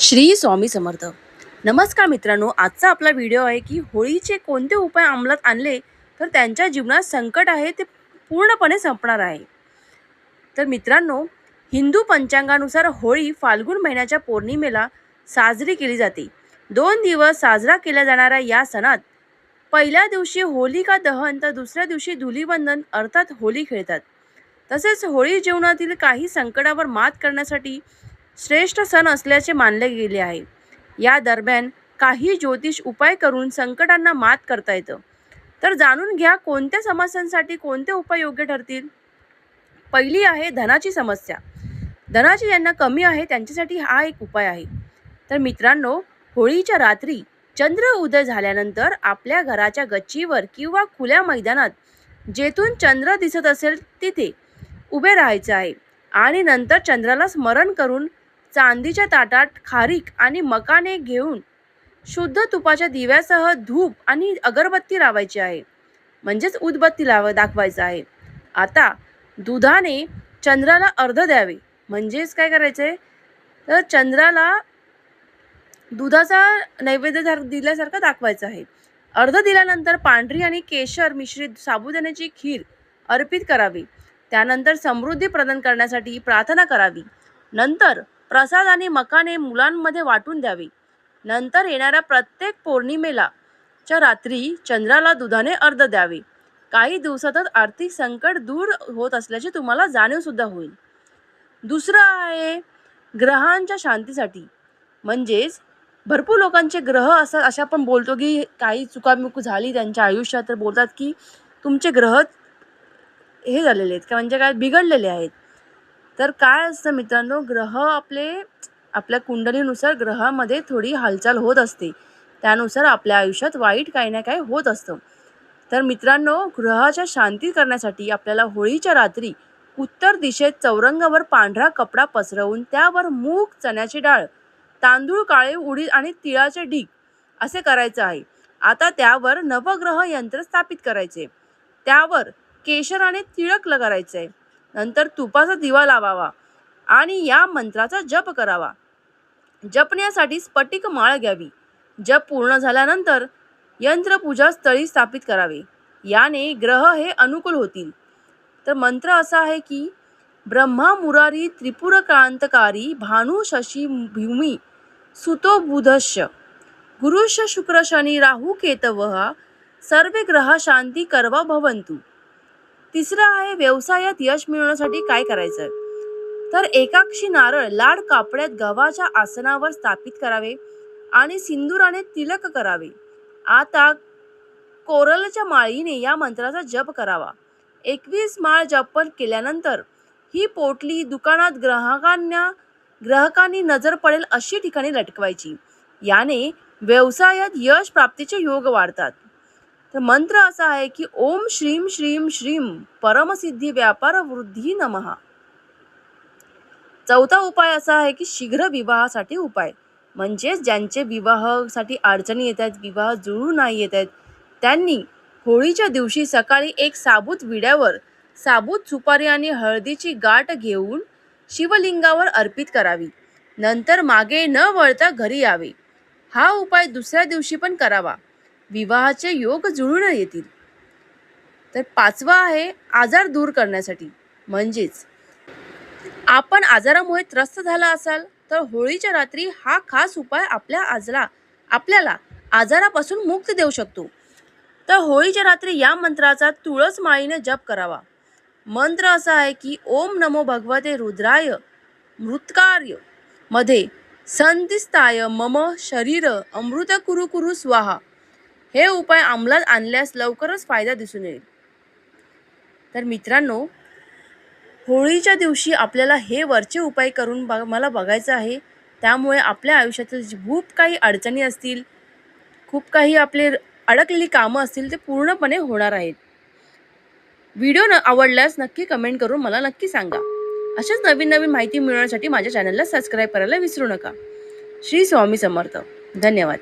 श्री स्वामी समर्थ. नमस्कार मित्रांनो, आजचा आपला व्हिडिओ आहे की होळीचे कोणते उपाय अंमलात आणले तर त्यांच्या जीवनात संकट आहे ते पूर्णपणे संपणार आहे. तर मित्रांनो, हिंदू पंचांगानुसार होळी फाल्गुन महिन्याच्या पौर्णिमेला साजरी केली जाते. 2 दिवस साजरा केल्या जाणाऱ्या या सणात पहिल्या दिवशी होलिका दहन तर दुसऱ्या दिवशी धुलीवंदन अर्थात होळी खेळतात. तसेच होळी जीवनातील काही संकटावर मात करण्यासाठी श्रेष्ठ सण असल्याचे मानले गेले आहे. या दरम्यान काही ज्योतिष उपाय करून संकटांना मात करता येतं. तर जाणून घ्या कोणत्या समस्यांसाठी कोणते उपाय योग्य ठरतील. पहिली आहे धनाची समस्या. धनाची ज्यांना कमी आहे त्यांच्यासाठी हा एक उपाय आहे. तर मित्रांनो, होळीच्या रात्री चंद्र उदय झाल्यानंतर आपल्या घराच्या गच्चीवर किंवा खुल्या मैदानात जेथून चंद्र दिसत असेल तिथे उभे राहायचे आहे आणि नंतर चंद्राला स्मरण करून चांदीच्या ताटात खारीक आणि मकाने घेऊन शुद्ध तुपाच्या दिव्यासह धूप आणि अगरबत्ती लावायची आहे, म्हणजेच उदबत्ती दाखवायचं आहे. आता दुधाने चंद्राला अर्ध द्यावे, म्हणजेच काय करायचंय तर चंद्राला दुधाचा नैवेद्य दिल्यासारखं दाखवायचं आहे. अर्ध दिल्यानंतर पांढरी आणि केशर मिश्रित साबुदाण्याची खीर अर्पित करावी. त्यानंतर समृद्धी प्रदान करण्यासाठी प्रार्थना करावी. नंतर प्रसाद आणि मकाने मुलांमध्ये वाटून द्यावे. नंतर येणाऱ्या प्रत्येक पौर्णिमेला च्या रात्री चंद्राला दुधाने अर्ध द्यावे. काही दिवसातच आर्थिक संकट दूर होत असल्याची तुम्हाला जाणीव सुद्धा होईल. दुसरं आहे ग्रहांच्या शांतीसाठी. म्हणजेच भरपूर लोकांचे ग्रह असतात, अशा आपण बोलतो की काही चुकामुक झाली त्यांच्या आयुष्यात तर बोलतात की तुमचे ग्रह हे झालेले आहेत का, म्हणजे काय बिघडलेले आहेत. तर काय असतं मित्रांनो, ग्रह आपल्या कुंडलीनुसार ग्रहामध्ये थोडी हालचाल होत असते, त्यानुसार आपल्या आयुष्यात वाईट काही ना काही होत असतं. तर मित्रांनो, ग्रहाच्या शांती करण्यासाठी आपल्याला होळीच्या रात्री उत्तर दिशेत चौरंगावर पांढरा कपडा पसरवून त्यावर मूग, चण्याची डाळ, तांदूळ, काळे उडीद आणि तिळाचे ढीग असे करायचं आहे. आता त्यावर नवग्रह यंत्र स्थापित करायचे. त्यावर केशर आणि तिळक करायचे. नंतर तुपाचा दिवा लावावा आणि या मंत्राचा जप करावा. जपण्यासाठी स्फटिक माळ घ्यावी. जप पूर्ण झाल्यानंतर यंत्रपूजा स्थळी स्थापित करावे. याने ग्रह हे अनुकूल होतील. तर मंत्र असा आहे की ब्रह्मा मुरारी त्रिपुर क्रांतकारी भानु शशी भूमी सुतो बुधश्य गुरुश्य शुक्र शनी राहू केतवः सर्वे ग्रह शांती करवा भवंतु. तिसरं आहे व्यवसायात यश मिळवण्यासाठी काय करायचं. तर एकाक्षी नारळ लाड कापड्यात गव्हाच्या आसनावर स्थापित करावे आणि सिंदुराने तिलक करावे. आता कोरलच्या माळीने या मंत्राचा जप करावा. 21 माळ जप केल्यानंतर ही पोटली दुकानात ग्राहकांनी नजर पडेल अशी ठिकाणी लटकवायची. याने व्यवसायात यश प्राप्तीचे योग वाढतात. तर मंत्र असा आहे की ओम श्रीम श्रीम श्रीम परमसिद्धी व्यापार वृद्धी नमः. चौथा उपाय असा आहे की शीघ्र विवाहासाठी उपाय. म्हणजेच ज्यांचे विवाहासाठी अडचणी येत आहेत, विवाह जुळून नाही येत आहेत, त्यांनी होळीच्या दिवशी सकाळी एक साबूत विड्यावर साबूत सुपारी आणि हळदीची गाठ घेऊन शिवलिंगावर अर्पित करावी. नंतर मागे न वळता घरी यावे. हा उपाय दुसऱ्या दिवशी पण करावा. विवाहाचे योग जुळून येतील. तर पाचवा आहे आजार दूर करण्यासाठी. म्हणजेच आपण आजारामुळे त्रस्त झाला असाल तर होळीच्या रात्री हा खास उपाय आपल्याला आजारापासून मुक्ती देऊ शकतो. तर होळीच्या रात्री या मंत्राचा तुळस माळीने जप करावा. मंत्र असा आहे की ओम नमो भगवते रुद्राय मृत्कार्य मध्ये संतिस्ताय मम शरीर अमृत कुरु कुरु स्वाहा. हे उपाय अंमलात आणल्यास लवकरच फायदा दिसून येईल. तर मित्रांनो, होळीच्या दिवशी आपल्याला हे वरचे उपाय करून मला बघायचं आहे. त्यामुळे आपल्या आयुष्यातील खूप काही अडचणी असतील, खूप काही आपले अडकलेली कामं असतील ते पूर्णपणे होणार आहेत. व्हिडिओ आवडल्यास नक्की कमेंट करून मला नक्की सांगा. अशाच नवीन नवीन माहिती मिळवण्यासाठी माझ्या चॅनलला सबस्क्राईब करायला विसरू नका. श्री स्वामी समर्थ. धन्यवाद.